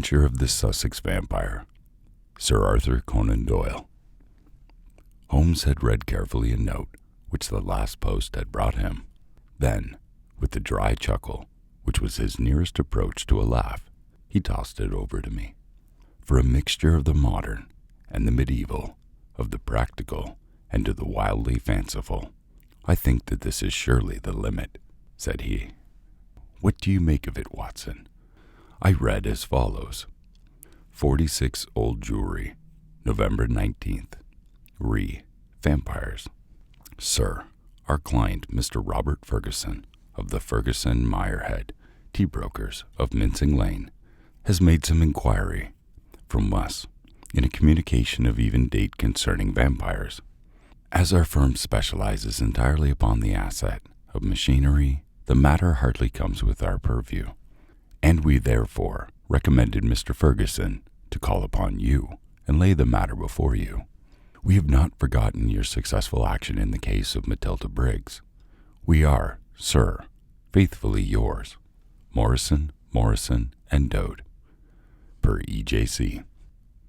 Adventure of the Sussex Vampire, Sir Arthur Conan Doyle. Holmes had read carefully a note which the last post had brought him. Then, with a dry chuckle, which was his nearest approach to a laugh, he tossed it over to me. For a mixture of the modern and the medieval, of the practical and of the wildly fanciful, I think that this is surely the limit, said he. What do you make of it, Watson? I read as follows. 46 Old Jewelry, November 19th. Vampires. Sir, our client, Mr. Robert Ferguson, of the Ferguson Meyerhead Tea Brokers of Mincing Lane, has made some inquiry from us in a communication of even date concerning vampires. As our firm specializes entirely upon the asset of machinery, the matter hardly comes with our purview, and we therefore recommended Mr. Ferguson to call upon you and lay the matter before you. We have not forgotten your successful action in the case of Matilda Briggs. We are, sir, faithfully yours, Morrison, and Dode. Per E.J.C.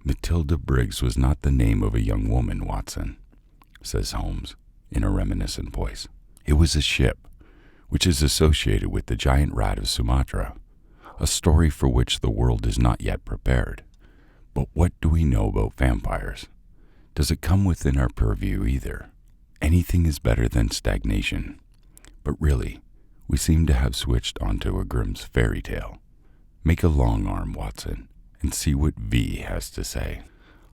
Matilda Briggs was not the name of a young woman, Watson, says Holmes in a reminiscent voice. It was a ship, which is associated with the giant rat of Sumatra, a story for which the world is not yet prepared. But what do we know about vampires? Does it come within our purview either? Anything is better than stagnation. But really, we seem to have switched onto a Grimm's fairy tale. Make a long arm, Watson, and see what V has to say.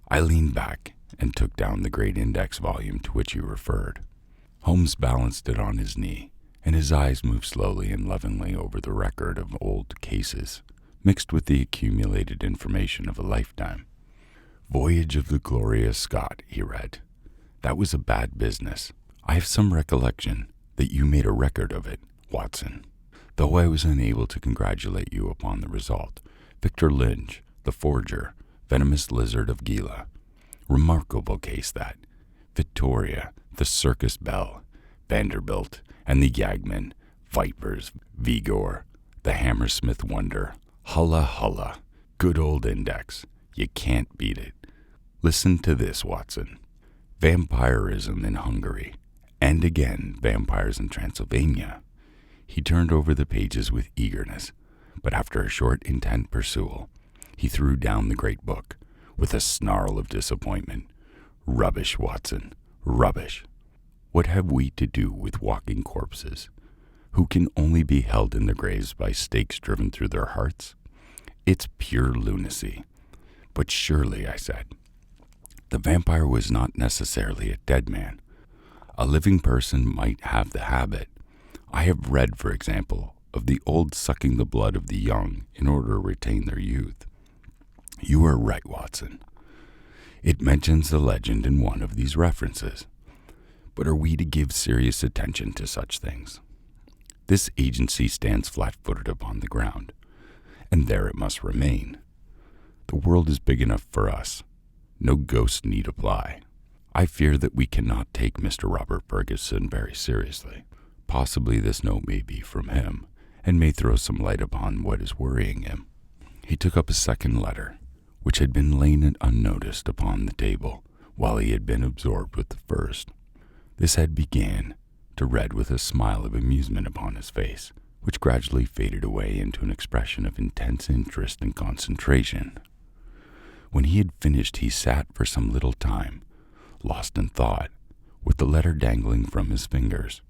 I leaned back and took down the great index volume to which you referred. Holmes balanced it on his knee, and his eyes moved slowly and lovingly over the record of old cases, mixed with the accumulated information of a lifetime. Voyage of the Glorious Scott, he read. That was a bad business. I have some recollection that you made a record of it, Watson. Though I was unable to congratulate you upon the result. Victor Lynch, the forger, venomous lizard of Gila. Remarkable case that. Victoria, the circus belle, Vanderbilt, and the Yagman, vipers, Vigor, the Hammersmith wonder. Hulla. Good old index. You can't beat it. Listen to this, Watson. Vampirism in Hungary, and again vampires in Transylvania. He turned over the pages with eagerness, but after a short, intent perusal, he threw down the great book with a snarl of disappointment. Rubbish, Watson, rubbish. What have we to do with walking corpses, who can only be held in their graves by stakes driven through their hearts? It's pure lunacy. But surely, I said, the vampire was not necessarily a dead man. A living person might have the habit. I have read, for example, of the old sucking the blood of the young in order to retain their youth. You are right, Watson. It mentions the legend in one of these references. But are we to give serious attention to such things? This agency stands flat-footed upon the ground, and there it must remain. The world is big enough for us. No ghost need apply. I fear that we cannot take Mr. Robert Ferguson very seriously. Possibly this note may be from him, and may throw some light upon what is worrying him. He took up a second letter, which had been lain unnoticed upon the table, while he had been absorbed with the first. This had began to read with a smile of amusement upon his face, which gradually faded away into an expression of intense interest and concentration. When he had finished, he sat for some little time, lost in thought, with the letter dangling from his fingers.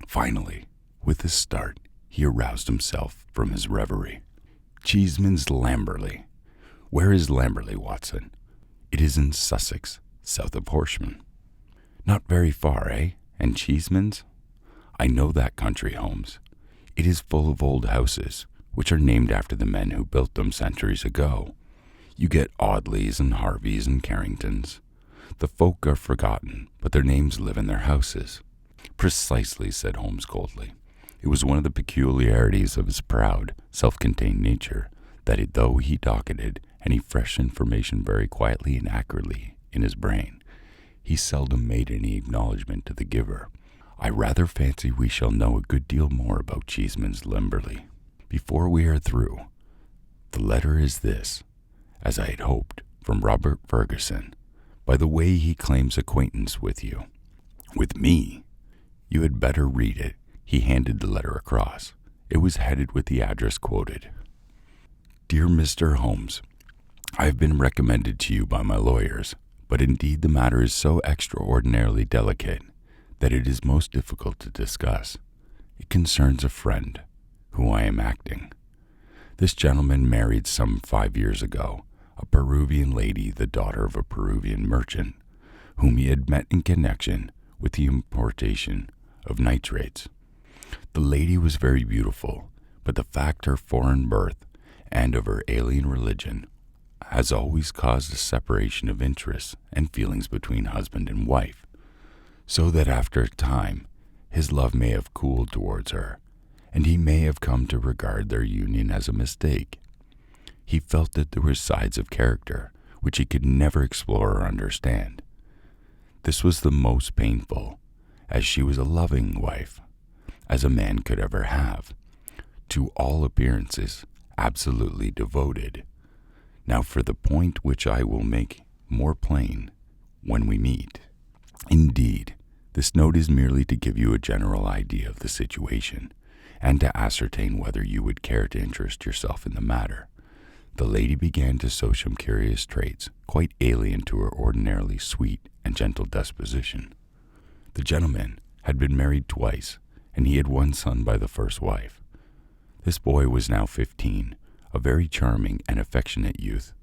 Finally, with a start, he aroused himself from his reverie. Cheeseman's Lamberley. Where is Lamberley, Watson? It is in Sussex, south of Horsham. Not very far, eh? And Cheeseman's? I know that country, Holmes. It is full of old houses, which are named after the men who built them centuries ago. You get Audleys and Harveys and Carringtons. The folk are forgotten, but their names live in their houses. Precisely, said Holmes coldly. It was one of the peculiarities of his proud, self-contained nature that though he docketed any fresh information very quietly and accurately in his brain, he seldom made any acknowledgment to the giver. I rather fancy we shall know a good deal more about Cheeseman's Lamberley before we are through. The letter is this, as I had hoped, from Robert Ferguson, by the way he claims acquaintance with you. With me? You had better read it. He handed the letter across. It was headed with the address quoted. Dear Mr. Holmes, I have been recommended to you by my lawyers, but indeed the matter is so extraordinarily delicate that it is most difficult to discuss. It concerns a friend, who I am acting. This gentleman married some 5 years ago a Peruvian lady, the daughter of a Peruvian merchant, whom he had met in connection with the importation of nitrates. The lady was very beautiful, but the fact her foreign birth and of her alien religion has always caused a separation of interests and feelings between husband and wife, so that after a time his love may have cooled towards her, and he may have come to regard their union as a mistake. He felt that there were sides of character which he could never explore or understand. This was the most painful, as she was a loving wife, as a man could ever have, to all appearances absolutely devoted. Now for the point which I will make more plain when we meet. Indeed, this note is merely to give you a general idea of the situation, and to ascertain whether you would care to interest yourself in the matter. The lady began to show some curious traits, quite alien to her ordinarily sweet and gentle disposition. The gentleman had been married twice, and he had one son by the first wife. This boy was now 15, a very charming and affectionate youth,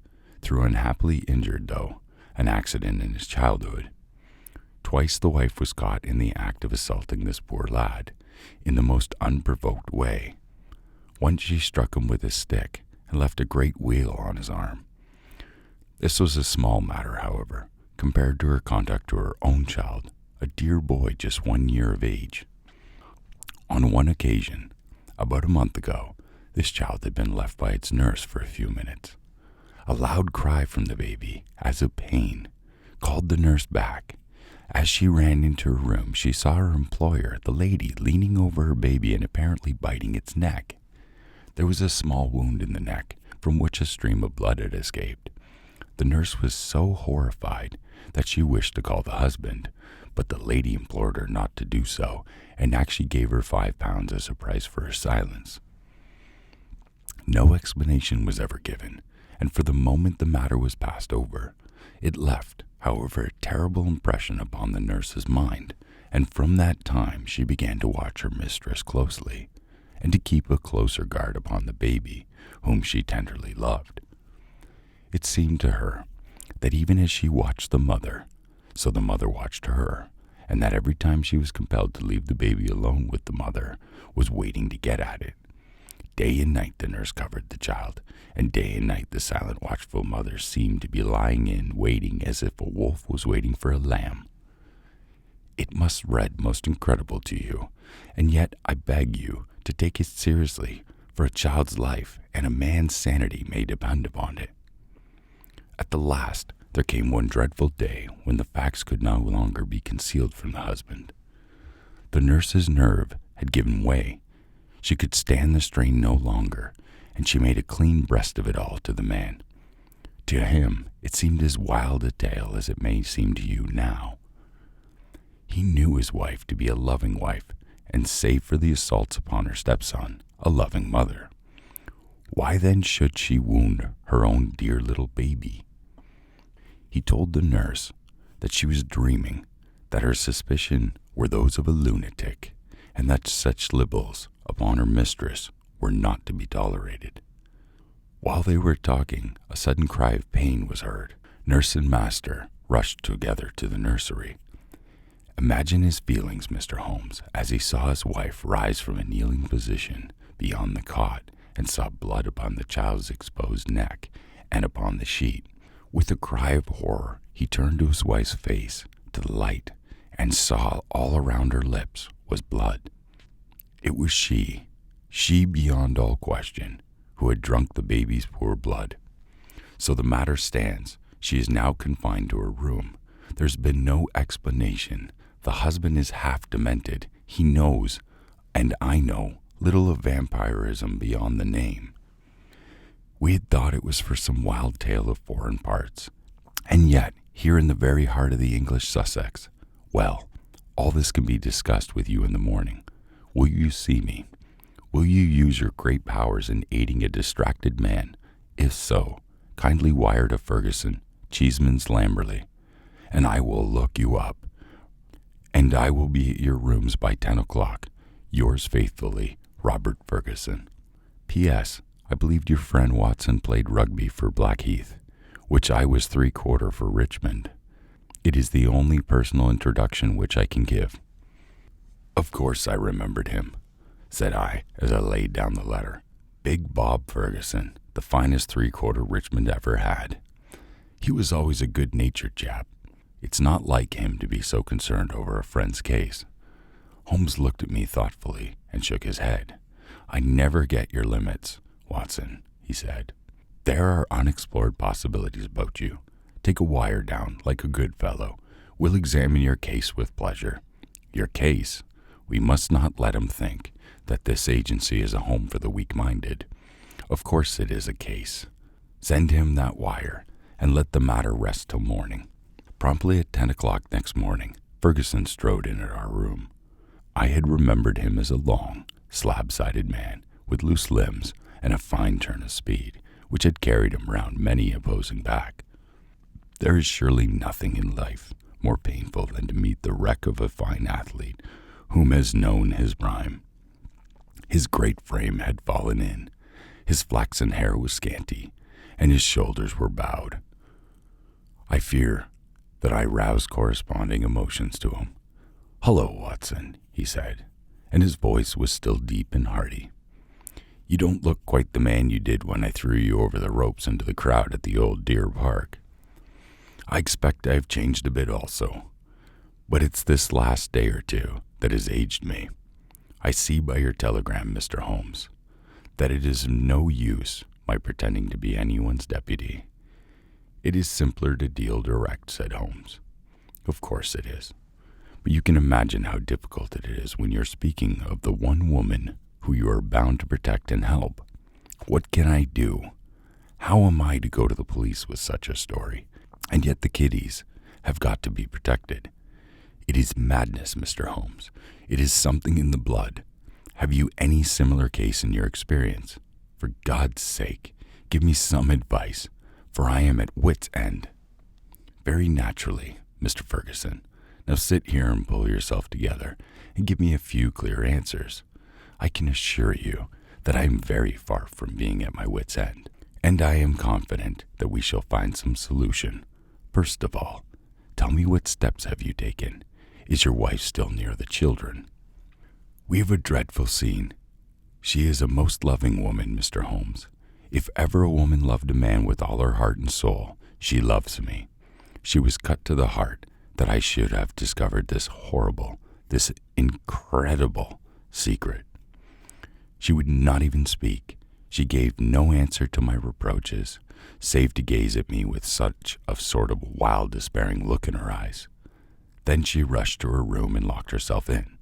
through unhappily injured, though, an accident in his childhood. Twice the wife was caught in the act of assaulting this poor lad, in the most unprovoked way. Once she struck him with a stick, and left a great weal on his arm. This was a small matter, however, compared to her conduct to her own child, a dear boy just 1 year of age. On one occasion, about a month ago, this child had been left by its nurse for a few minutes. A loud cry from the baby, as of pain, called the nurse back. As she ran into her room, she saw her employer, the lady, leaning over her baby and apparently biting its neck. There was a small wound in the neck, from which a stream of blood had escaped. The nurse was so horrified that she wished to call the husband, but the lady implored her not to do so, and actually gave her £5 as a price for her silence. No explanation was ever given, and for the moment the matter was passed over. It left, however, a terrible impression upon the nurse's mind, and from that time she began to watch her mistress closely, and to keep a closer guard upon the baby, whom she tenderly loved. It seemed to her that even as she watched the mother, so the mother watched her, and that every time she was compelled to leave the baby alone with the mother, was waiting to get at it. Day and night the nurse covered the child, and day and night the silent, watchful mother seemed to be lying in, waiting as if a wolf was waiting for a lamb. It must read most incredible to you, and yet I beg you to take it seriously, for a child's life and a man's sanity may depend upon it. At the last, there came one dreadful day when the facts could no longer be concealed from the husband. The nurse's nerve had given way. She could stand the strain no longer, and she made a clean breast of it all to the man. To him, it seemed as wild a tale as it may seem to you now. He knew his wife to be a loving wife, and save for the assaults upon her stepson, a loving mother. Why then should she wound her own dear little baby? He told the nurse that she was dreaming, that her suspicion were those of a lunatic, and that such libels upon her mistress were not to be tolerated. While they were talking, a sudden cry of pain was heard. Nurse and master rushed together to the nursery. Imagine his feelings, Mr. Holmes, as he saw his wife rise from a kneeling position beyond the cot and saw blood upon the child's exposed neck and upon the sheet. With a cry of horror, he turned to his wife's face, to the light, and saw all around her lips was blood. It was she beyond all question, who had drunk the baby's poor blood. So the matter stands. She is now confined to her room. There's been no explanation. The husband is half demented. He knows, and I know, little of vampirism beyond the name. We had thought it was for some wild tale of foreign parts. And yet, here in the very heart of the English Sussex, well, all this can be discussed with you in the morning. Will you see me? Will you use your great powers in aiding a distracted man? If so, kindly wire to Ferguson, Cheeseman's Lamberley, and I will look you up. And I will be at your rooms by 10 o'clock. Yours faithfully, Robert Ferguson. P.S. I believed your friend Watson played rugby for Blackheath, which I was 3/4 for Richmond. It is the only personal introduction which I can give. Of course I remembered him, said I as I laid down the letter. Big Bob Ferguson, the finest 3/4 Richmond ever had. He was always a good-natured chap. It's not like him to be so concerned over a friend's case. Holmes looked at me thoughtfully and shook his head. I never get your limits, Watson, he said. There are unexplored possibilities about you. Take a wire down, like a good fellow. We'll examine your case with pleasure. Your case? We must not let him think that this agency is a home for the weak-minded. Of course it is a case. Send him that wire, and let the matter rest till morning. Promptly at 10 o'clock next morning, Ferguson strode in at our room. I had remembered him as a long, slab-sided man with loose limbs and a fine turn of speed, which had carried him round many opposing back. There is surely nothing in life more painful than to meet the wreck of a fine athlete whom has known his prime. His great frame had fallen in, his flaxen hair was scanty, and his shoulders were bowed. I fear that I roused corresponding emotions to him. "Hullo, Watson," he said, and his voice was still deep and hearty. "You don't look quite the man you did when I threw you over the ropes into the crowd at the old Deer Park. I expect I have changed a bit also, but it's this last day or two that has aged me. I see by your telegram, Mr. Holmes, that it is of no use my pretending to be anyone's deputy. It is simpler to deal direct," said Holmes. "Of course it is. But you can imagine how difficult it is when you're speaking of the one woman who you are bound to protect and help. What can I do? How am I to go to the police with such a story? And yet the kiddies have got to be protected. It is madness, Mr. Holmes. It is something in the blood. Have you any similar case in your experience? For God's sake, give me some advice, for I am at wit's end." "Very naturally, Mr. Ferguson. Now sit here and pull yourself together and give me a few clear answers. I can assure you that I am very far from being at my wit's end, and I am confident that we shall find some solution. First of all, tell me, what steps have you taken? Is your wife still near the children?" "We have a dreadful scene. She is a most loving woman, Mr. Holmes. If ever a woman loved a man with all her heart and soul, she loves me. She was cut to the heart that I should have discovered this horrible, this incredible secret. She would not even speak. She gave no answer to my reproaches, save to gaze at me with such a sort of wild, despairing look in her eyes. Then she rushed to her room and locked herself in.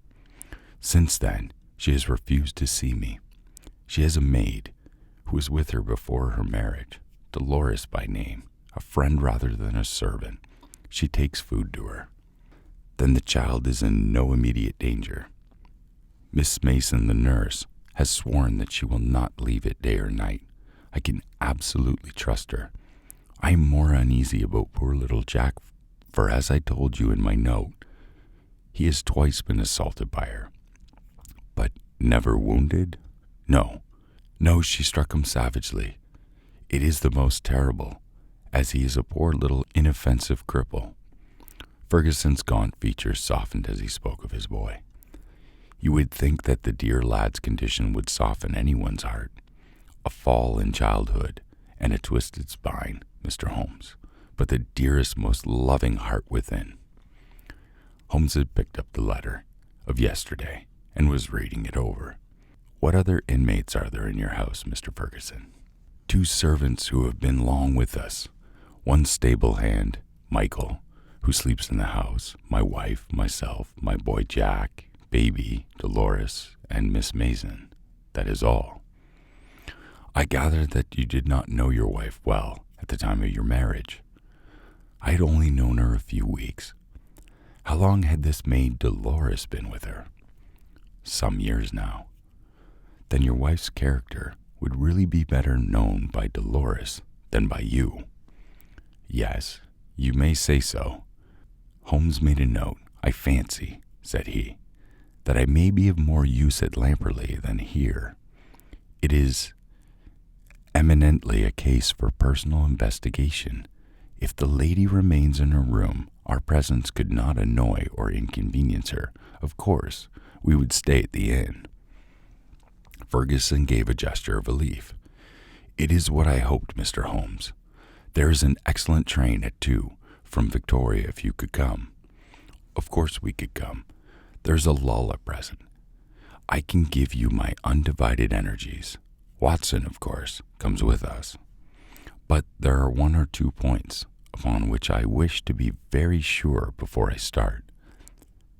Since then, she has refused to see me. She has a maid who was with her before her marriage, Dolores by name, a friend rather than a servant. She takes food to her. Then the child is in no immediate danger. Miss Mason, the nurse, has sworn that she will not leave it day or night. I can absolutely trust her. I am more uneasy about poor little Jack, for as I told you in my note, he has twice been assaulted by her. But never wounded? No, she struck him savagely. It is the most terrible, as he is a poor little inoffensive cripple." Ferguson's gaunt features softened as he spoke of his boy. "You would think that the dear lad's condition would soften anyone's heart. A fall in childhood and a twisted spine, Mr. Holmes, but the dearest, most loving heart within." Holmes had picked up the letter of yesterday and was reading it over. "What other inmates are there in your house, Mr. Ferguson?" "2 servants who have been long with us. 1 stable hand, Michael, who sleeps in the house, my wife, myself, my boy Jack, baby, Dolores, and Miss Mason. That is all." I gather that you did not know your wife well at the time of your marriage. I had only known her a few weeks. How long had this maid Dolores been with her? Some years now. Then your wife's character would really be better known by Dolores than by you. Yes, you may say so. Holmes made a note. I fancy, said he, that I may be of more use at Lamperley than here. It is eminently a case for personal investigation. If the lady remains in her room, our presence could not annoy or inconvenience her. Of course, we would stay at the inn. Ferguson gave a gesture of relief. It is what I hoped, Mr. Holmes. There is an excellent train at 2 from Victoria if you could come. Of course we could come. There's a lull at present. I can give you my undivided energies. Watson, of course, comes with us. But there are 1 or 2 points upon which I wish to be very sure before I start.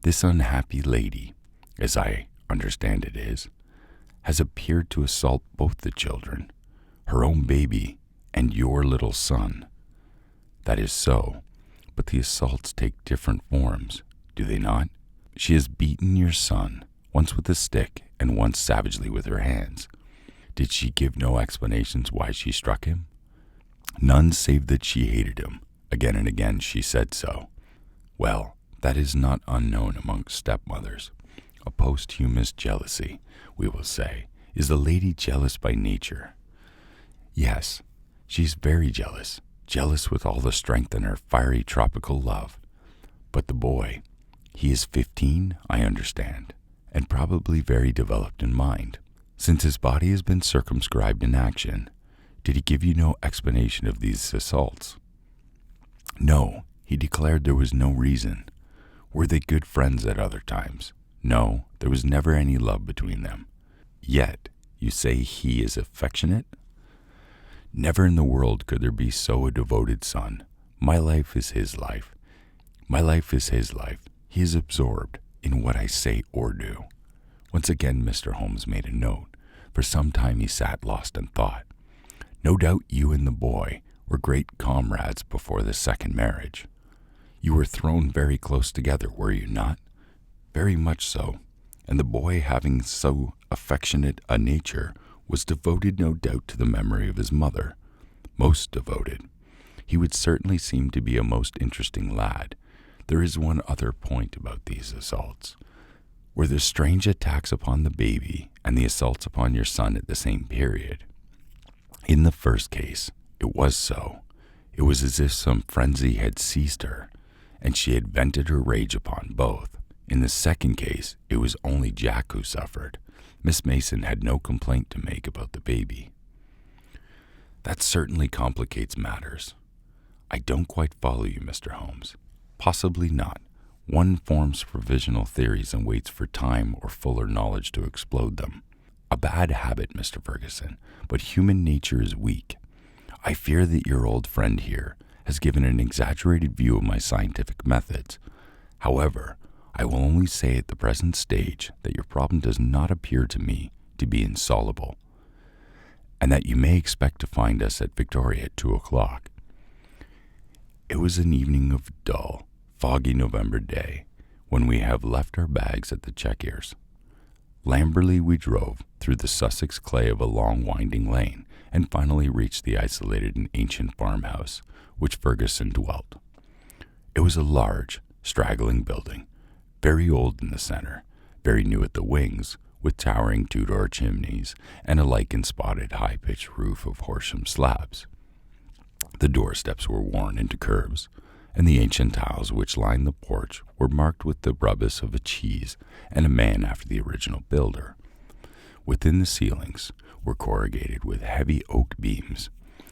This unhappy lady, as I understand it is, has appeared to assault both the children, her own baby and your little son. That is so, but the assaults take different forms, do they not? She has beaten your son, once with a stick and once savagely with her hands. Did she give no explanations why she struck him? None save that she hated him. Again and again she said so. Well, that is not unknown amongst stepmothers. A posthumous jealousy, we will say. Is the lady jealous by nature? Yes, she's very jealous, jealous with all the strength in her fiery tropical love. But the boy, he is 15, I understand, and probably very developed in mind. Since his body has been circumscribed in action, did he give you no explanation of these assaults? No, he declared there was no reason. Were they good friends at other times? No, there was never any love between them. Yet, you say he is affectionate? Never in the world could there be so a devoted son. My life is his life. My life is his life. He is absorbed in what I say or do. Once again, Mr. Holmes made a note. For some time he sat lost in thought. No doubt you and the boy were great comrades before the second marriage. You were thrown very close together, were you not? Very much so, and the boy, having so affectionate a nature, was devoted no doubt to the memory of his mother. Most devoted. He would certainly seem to be a most interesting lad. There is one other point about these assaults. Were there strange attacks upon the baby and the assaults upon your son at the same period? In the first case, it was so. It was as if some frenzy had seized her, and she had vented her rage upon both. In the second case, it was only Jack who suffered. Miss Mason had no complaint to make about the baby. That certainly complicates matters. I don't quite follow you, Mr. Holmes. Possibly not. One forms provisional theories and waits for time or fuller knowledge to explode them. A bad habit, Mr. Ferguson, but human nature is weak. I fear that your old friend here has given an exaggerated view of my scientific methods. However, I will only say at the present stage that your problem does not appear to me to be insoluble, and that you may expect to find us at Victoria at 2 o'clock. It was an evening of dull, foggy November day when we have left our bags at the Chequers. Lamberley we drove through the Sussex clay of a long winding lane and finally reached the isolated and ancient farmhouse which Ferguson dwelt. It was a large, straggling building, very old in the center, very new at the wings, with towering two-door chimneys and a lichen-spotted high-pitched roof of Horsham slabs. The doorsteps were worn into curves, and the ancient tiles which lined the porch were marked with the rubus of a cheese and a man after the original builder. Within the ceilings were corrugated with heavy oak beams,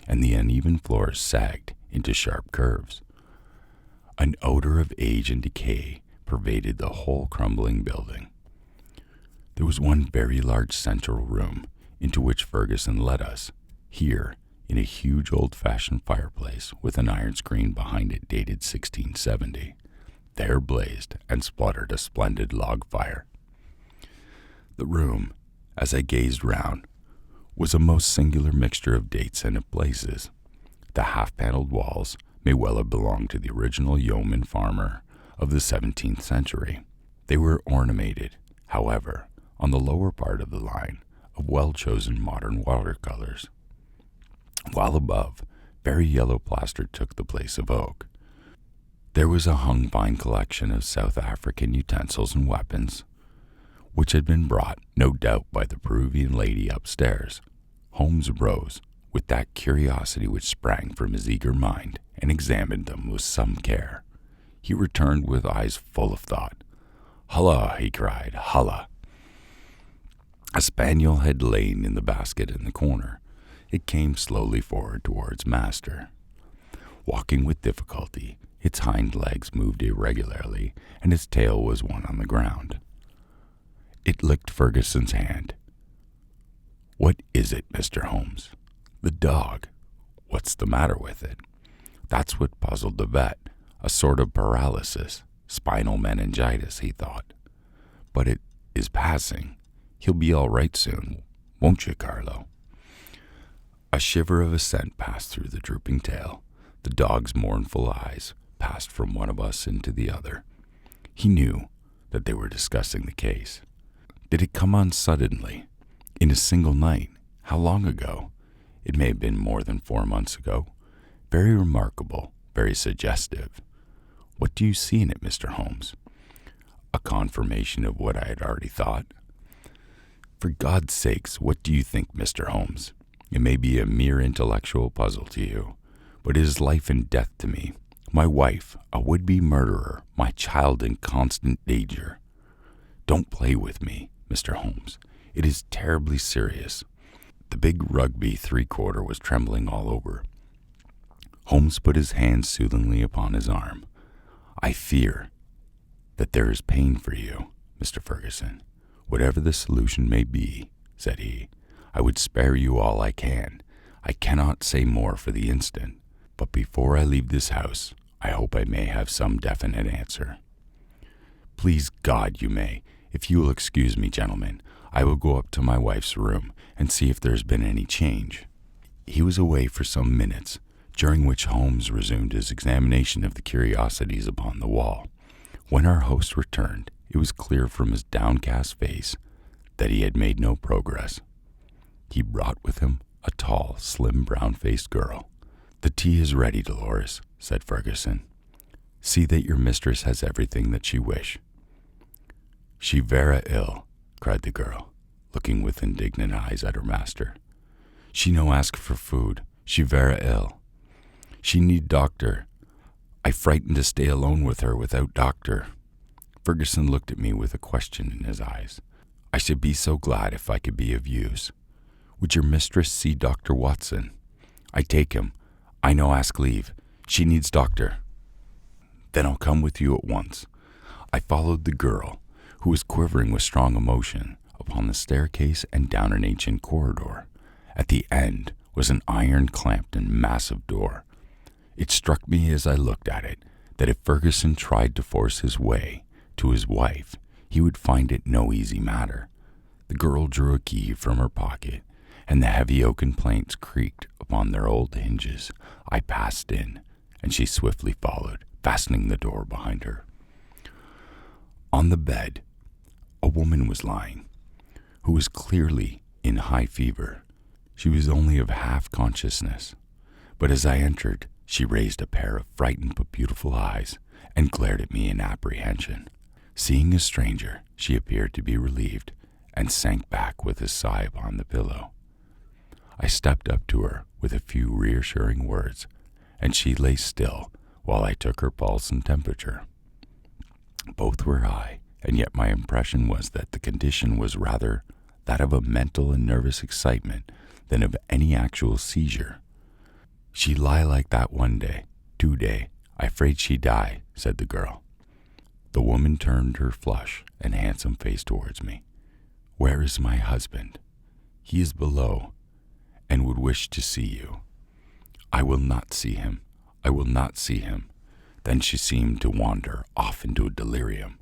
and the uneven floors sagged into sharp curves. An odor of age and decay pervaded the whole crumbling building. There was one very large central room into which Ferguson led us. Here, in a huge old-fashioned fireplace with an iron screen behind it dated 1670, there blazed and spluttered a splendid log fire. The room, as I gazed round, was a most singular mixture of dates and of places. The half-paneled walls may well have belonged to the original yeoman farmer of the 17th century. They were ornamented, however, on the lower part of the line of well-chosen modern watercolors, while above, very yellow plaster took the place of oak. There was a hung fine collection of South African utensils and weapons, which had been brought, no doubt, by the Peruvian lady upstairs. Holmes rose with that curiosity which sprang from his eager mind and examined them with some care. He returned with eyes full of thought. "Holla!" he cried. "Holla!" A spaniel had lain in the basket in the corner. It came slowly forward towards master. Walking with difficulty, its hind legs moved irregularly, and its tail was one on the ground. It licked Ferguson's hand. "What is it, Mr. Holmes?" "The dog. What's the matter with it?" That's what puzzled the vet. A sort of paralysis, spinal meningitis, he thought. But it is passing. He'll be all right soon, won't you, Carlo? A shiver of assent passed through the drooping tail. The dog's mournful eyes passed from one of us into the other. He knew that they were discussing the case. Did it come on suddenly, in a single night? How long ago? It may have been more than 4 months ago. Very remarkable, very suggestive. What do you see in it, Mr. Holmes? A confirmation of what I had already thought. For God's sakes, what do you think, Mr. Holmes? It may be a mere intellectual puzzle to you, but it is life and death to me. My wife, a would-be murderer, my child in constant danger. Don't play with me, Mr. Holmes. It is terribly serious. The big rugby 3/4 was trembling all over. Holmes put his hand soothingly upon his arm. I fear that there is pain for you, Mr. Ferguson. Whatever the solution may be, said he, I would spare you all I can. I cannot say more for the instant, but before I leave this house, I hope I may have some definite answer. Please God you may. If you will excuse me, gentlemen, I will go up to my wife's room and see if there has been any change. He was away for some minutes, during which Holmes resumed his examination of the curiosities upon the wall. When our host returned, it was clear from his downcast face that he had made no progress. He brought with him a tall, slim, brown-faced girl. The tea is ready, Dolores, said Ferguson. See that your mistress has everything that she wish. She vera ill, cried the girl, looking with indignant eyes at her master. She no ask for food. She vera ill. She need doctor. I frightened to stay alone with her without doctor. Ferguson looked at me with a question in his eyes. I should be so glad if I could be of use. Would your mistress see Dr. Watson? I take him. I no ask leave. She needs doctor. Then I'll come with you at once. I followed the girl, who was quivering with strong emotion, upon the staircase and down an ancient corridor. At the end was an iron-clamped and massive door. It struck me as I looked at it that if Ferguson tried to force his way to his wife, he would find it no easy matter. The girl drew a key from her pocket, and the heavy oaken planks creaked upon their old hinges. I passed in, and she swiftly followed, fastening the door behind her. On the bed, a woman was lying, who was clearly in high fever. She was only of half consciousness, but as I entered, she raised a pair of frightened but beautiful eyes and glared at me in apprehension. Seeing a stranger, she appeared to be relieved and sank back with a sigh upon the pillow. I stepped up to her with a few reassuring words, and she lay still while I took her pulse and temperature. Both were high, and yet my impression was that the condition was rather that of a mental and nervous excitement than of any actual seizure. She lie like that 1 day, 2 day. I afraid she die, said the girl. The woman turned her flushed and handsome face towards me. Where is my husband? He is below, and would wish to see you. I will not see him. I will not see him. Then she seemed to wander off into a delirium.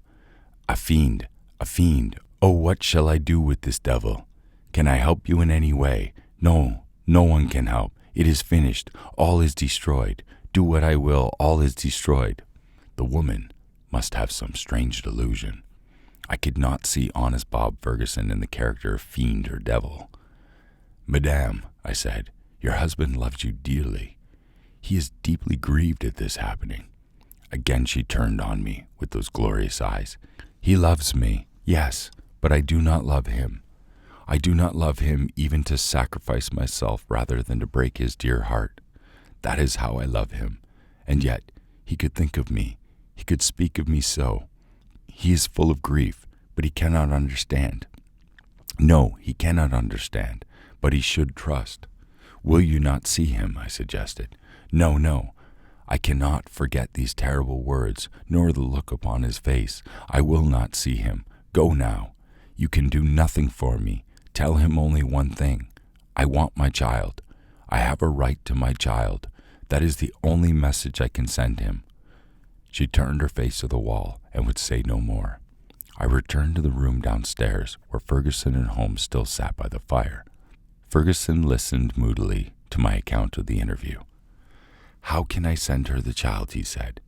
A fiend, a fiend. Oh, what shall I do with this devil? Can I help you in any way? No, no one can help. It is finished. All is destroyed. Do what I will, all is destroyed. The woman must have some strange delusion. I could not see honest Bob Ferguson in the character of fiend or devil. Madame, I said, your husband loves you dearly. He is deeply grieved at this happening. Again she turned on me with those glorious eyes. He loves me, yes, but I do not love him. I do not love him even to sacrifice myself rather than to break his dear heart. That is how I love him. And yet he could think of me. He could speak of me so. He is full of grief, but he cannot understand. No, he cannot understand, but he should trust. Will you not see him? I suggested. No, no. I cannot forget these terrible words, nor the look upon his face. I will not see him. Go now. You can do nothing for me. Tell him only one thing. I want my child. I have a right to my child. That is the only message I can send him. She turned her face to the wall and would say no more. I returned to the room downstairs where Ferguson and Holmes still sat by the fire. Ferguson listened moodily to my account of the interview. How can I send her the child, he said.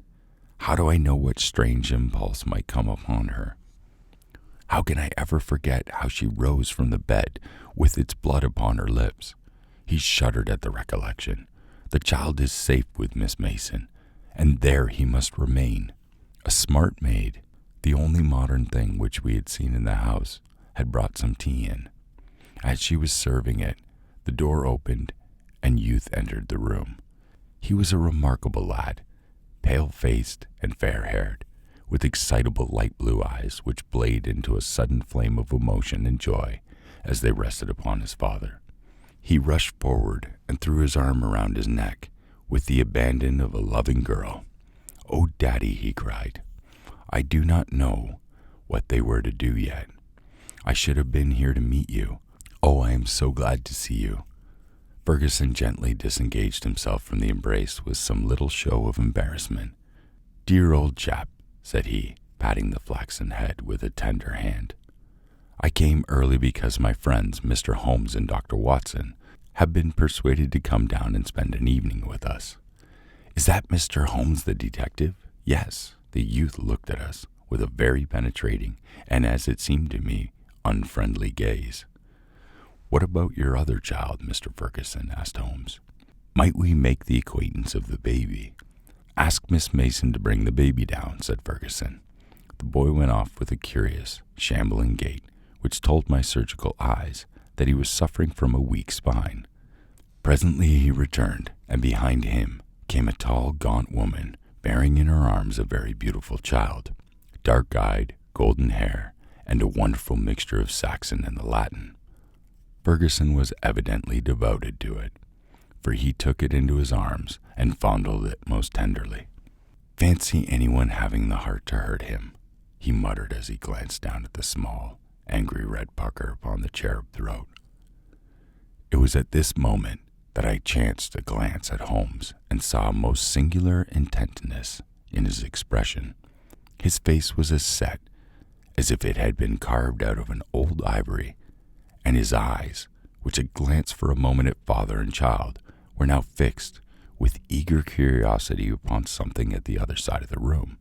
How do I know what strange impulse might come upon her? How can I ever forget how she rose from the bed with its blood upon her lips? He shuddered at the recollection. The child is safe with Miss Mason, and there he must remain. A smart maid, the only modern thing which we had seen in the house, had brought some tea in. As she was serving it, the door opened, and Youth entered the room. He was a remarkable lad, pale-faced and fair-haired, with excitable light blue eyes which blazed into a sudden flame of emotion and joy as they rested upon his father. He rushed forward and threw his arm around his neck with the abandon of a loving girl. "Oh, Daddy," he cried, "I do not know what they were to do yet. I should have been here to meet you. Oh, I am so glad to see you." Ferguson gently disengaged himself from the embrace with some little show of embarrassment. "Dear old chap," said he, patting the flaxen head with a tender hand. "I came early because my friends, Mr. Holmes and Dr. Watson, have been persuaded to come down and spend an evening with us." "Is that Mr. Holmes, the detective?" "Yes." The youth looked at us with a very penetrating, and as it seemed to me, unfriendly gaze. "What about your other child, Mr. Ferguson?" asked Holmes. "Might we make the acquaintance of the baby?" "Ask Miss Mason to bring the baby down," said Ferguson. The boy went off with a curious, shambling gait, which told my surgical eyes that he was suffering from a weak spine. Presently he returned, and behind him came a tall, gaunt woman, bearing in her arms a very beautiful child, dark-eyed, golden hair, and a wonderful mixture of Saxon and the Latin. Ferguson was evidently devoted to it, for he took it into his arms and fondled it most tenderly. "Fancy anyone having the heart to hurt him," he muttered as he glanced down at the small, angry red pucker upon the cherub throat. It was at this moment that I chanced to glance at Holmes and saw a most singular intentness in his expression. His face was as set as if it had been carved out of an old ivory, and his eyes, which had glanced for a moment at father and child, were now fixed with eager curiosity upon something at the other side of the room.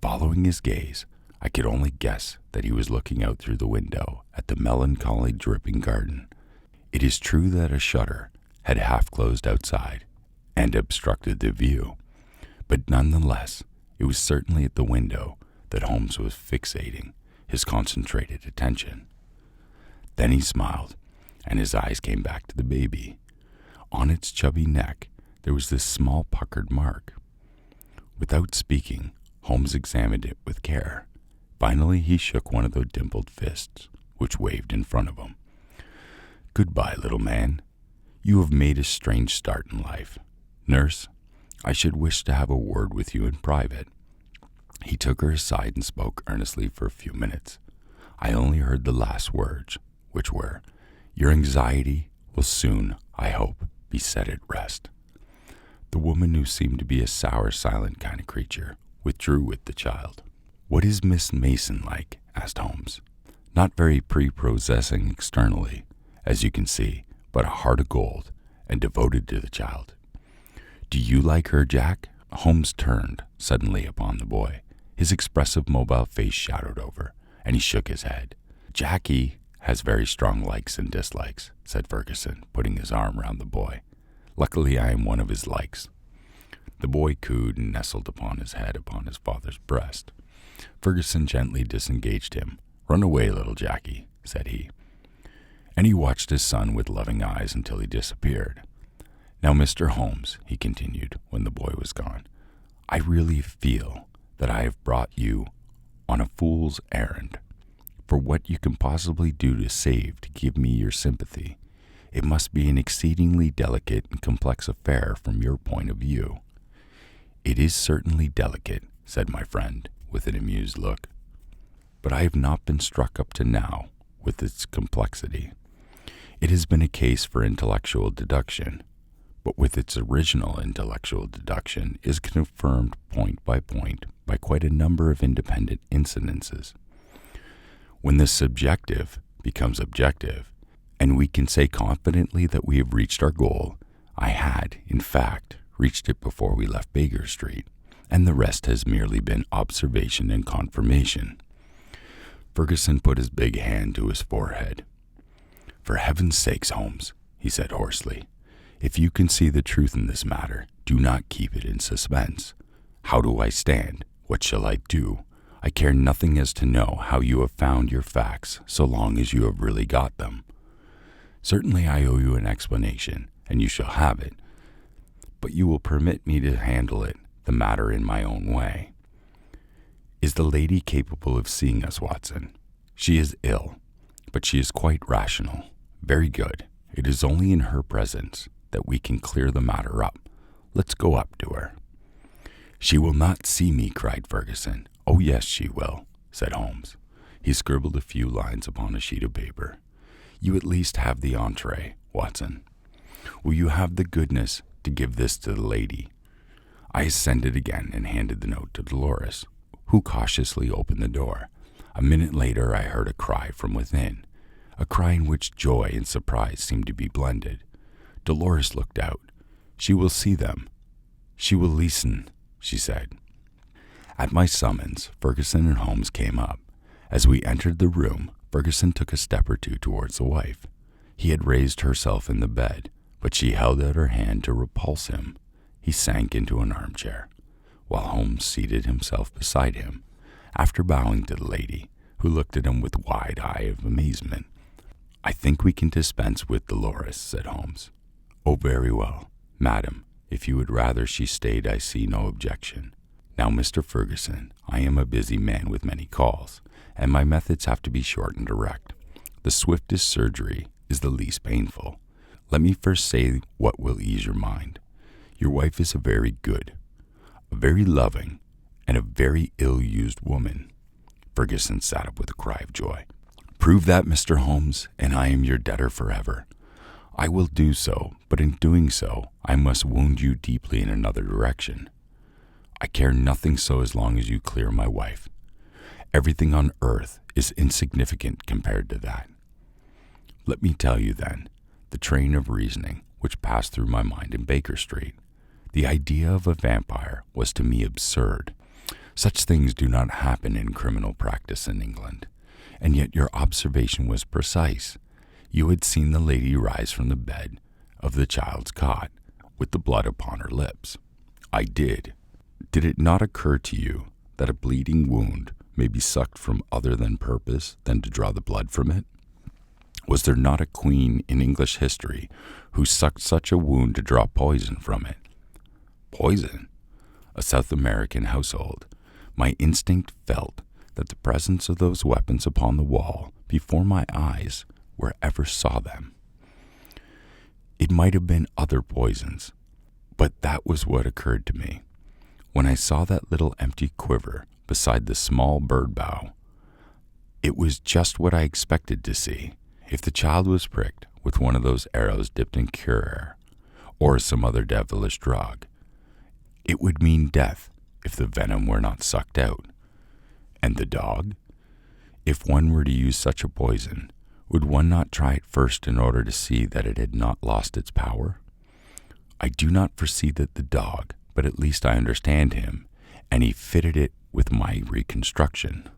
Following his gaze, I could only guess that he was looking out through the window at the melancholy dripping garden. It is true that a shutter had half closed outside and obstructed the view, but nonetheless it was certainly at the window that Holmes was fixating his concentrated attention. Then he smiled, and his eyes came back to the baby. On its chubby neck there was this small puckered mark. Without speaking, Holmes examined it with care. Finally he shook one of the dimpled fists, which waved in front of him. "Goodbye, little man. You have made a strange start in life. Nurse, I should wish to have a word with you in private." He took her aside and spoke earnestly for a few minutes. I only heard the last words, which were, "Your anxiety will soon, I hope, be set at rest." The woman, who seemed to be a sour, silent kind of creature, withdrew with the child. "What is Miss Mason like?" asked Holmes. "Not very prepossessing externally, as you can see, but a heart of gold and devoted to the child. "Do you like her, Jack?" Holmes turned suddenly upon the boy. His expressive mobile face shadowed over, and he shook his head. "Jackie has very strong likes and dislikes," said Ferguson, putting his arm round the boy. "Luckily, I am one of his likes." The boy cooed and nestled upon his head upon his father's breast. Ferguson gently disengaged him. "Run away, little Jackie," said he. And he watched his son with loving eyes until he disappeared. "Now, Mr. Holmes," he continued when the boy was gone, "I really feel that I have brought you on a fool's errand. For what you can possibly do to give me your sympathy, it must be an exceedingly delicate and complex affair from your point of view." "It is certainly delicate," said my friend, with an amused look. "But I have not been struck up to now with its complexity. It has been a case for intellectual deduction, but with its original intellectual deduction is confirmed point by quite a number of independent incidences. When the subjective becomes objective, and we can say confidently that we have reached our goal, I had, in fact, reached it before we left Baker Street, and the rest has merely been observation and confirmation." Ferguson put his big hand to his forehead. "For heaven's sakes, Holmes," he said hoarsely, "if you can see the truth in this matter, do not keep it in suspense. How do I stand? What shall I do? I care nothing as to know how you have found your facts, so long as you have really got them. Certainly I owe you an explanation, and you shall have it, but you will permit me to handle the matter in my own way. Is the lady capable of seeing us, Watson? She is ill, but she is quite rational. Very good. It is only in her presence that we can clear the matter up. Let's go up to her." "She will not see me," cried Ferguson. "Oh, yes, she will," said Holmes. He scribbled a few lines upon a sheet of paper. "You at least have the entree, Watson. Will you have the goodness to give this to the lady?" I ascended again and handed the note to Dolores, who cautiously opened the door. A minute later I heard a cry from within, a cry in which joy and surprise seemed to be blended. Dolores looked out. "She will see them. She will listen," she said. At my summons, Ferguson and Holmes came up. As we entered the room, Ferguson took a step or two towards the wife. He had raised herself in the bed, but she held out her hand to repulse him. He sank into an armchair, while Holmes seated himself beside him, after bowing to the lady, who looked at him with a wide eye of amazement. "I think we can dispense with Dolores," said Holmes. "Oh, very well. Madam, if you would rather she stayed, I see no objection. Now, Mr. Ferguson, I am a busy man with many calls, and my methods have to be short and direct. The swiftest surgery is the least painful. Let me first say what will ease your mind. Your wife is a very good, a very loving, and a very ill-used woman." Ferguson sat up with a cry of joy. "Prove that, Mr. Holmes, and I am your debtor forever. I will do so, but in doing so, I must wound you deeply in another direction. I care nothing so as long as you clear my wife. Everything on earth is insignificant compared to that. Let me tell you, then, the train of reasoning which passed through my mind in Baker Street. The idea of a vampire was to me absurd. Such things do not happen in criminal practice in England, and yet your observation was precise. You had seen the lady rise from the bed of the child's cot, with the blood upon her lips. I did. Did it not occur to you that a bleeding wound may be sucked from other than purpose than to draw the blood from it? Was there not a queen in English history who sucked such a wound to draw poison from it? Poison? A South American household. My instinct felt that the presence of those weapons upon the wall before my eyes wherever saw them. It might have been other poisons, but that was what occurred to me. When I saw that little empty quiver beside the small bird bough, it was just what I expected to see. If the child was pricked with one of those arrows dipped in curare, or some other devilish drug, it would mean death if the venom were not sucked out. And the dog? If one were to use such a poison, Would one not try it first in order to see that it had not lost its power? I do not foresee that the dog, but at least I understand him, and he fitted it with my reconstruction.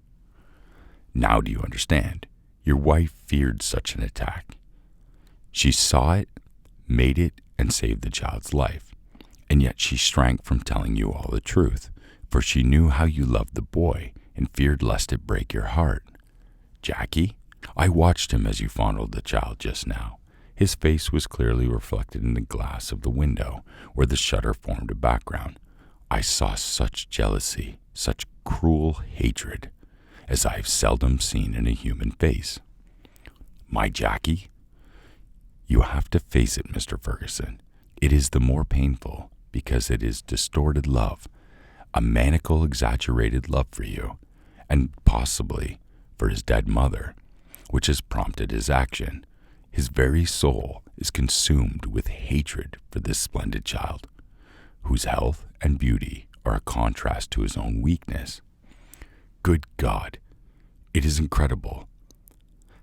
Now do you understand? Your wife feared such an attack. She saw it, made it, and saved the child's life, and yet she shrank from telling you all the truth, for she knew how you loved the boy and feared lest it break your heart. Jackie, I watched him as you fondled the child just now. His face was clearly reflected in the glass of the window, where the shutter formed a background. I saw such jealousy, such cruel hatred, as I have seldom seen in a human face. My Jackie, you have to face it, Mr. Ferguson. It is the more painful because it is distorted love, a maniacal, exaggerated love for you, and possibly for his dead mother, which has prompted his action. His very soul is consumed with hatred for this splendid child, whose health and beauty are a contrast to his own weakness. Good God, it is incredible.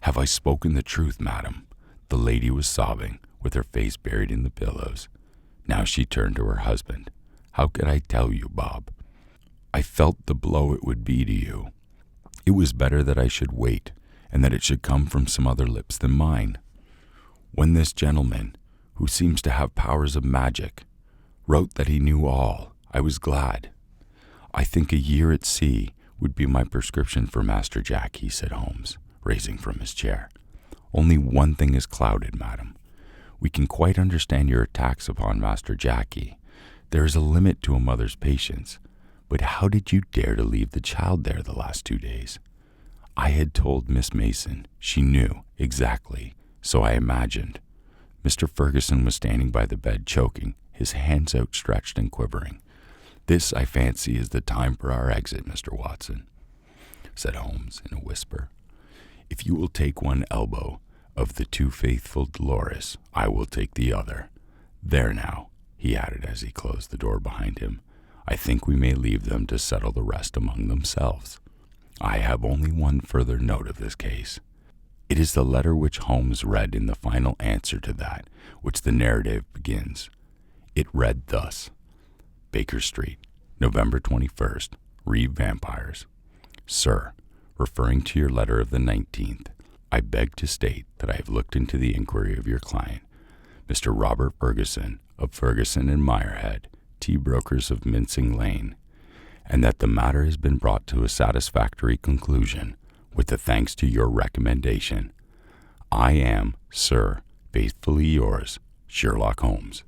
Have I spoken the truth, madam? The lady was sobbing, with her face buried in the pillows. Now she turned to her husband. How could I tell you, Bob? I felt the blow it would be to you. It was better that I should wait, and that it should come from some other lips than mine. When this gentleman, who seems to have powers of magic, wrote that he knew all, I was glad. I think a year at sea would be my prescription for Master Jack, he said Holmes, raising from his chair. Only one thing is clouded, madam. We can quite understand your attacks upon Master Jackie. There is a limit to a mother's patience. But how did you dare to leave the child there the last 2 days? I had told Miss Mason. She knew exactly, so I imagined. Mr. Ferguson was standing by the bed, choking, his hands outstretched and quivering. This, I fancy, is the time for our exit, Mr. Watson, said Holmes in a whisper. If you will take one elbow of the too faithful Dolores, I will take the other. There now, he added as he closed the door behind him. I think we may leave them to settle the rest among themselves. I have only one further note of this case. It is the letter which Holmes read in the final answer to that which the narrative begins. It read thus: Baker Street, November 21st, Reeve Vampires. Sir, referring to your letter of the 19th, I beg to state that I have looked into the inquiry of your client, Mr. Robert Ferguson of Ferguson and Meyerhead, tea brokers of Mincing Lane, and that the matter has been brought to a satisfactory conclusion with the thanks to your recommendation. I am, sir, faithfully yours, Sherlock Holmes.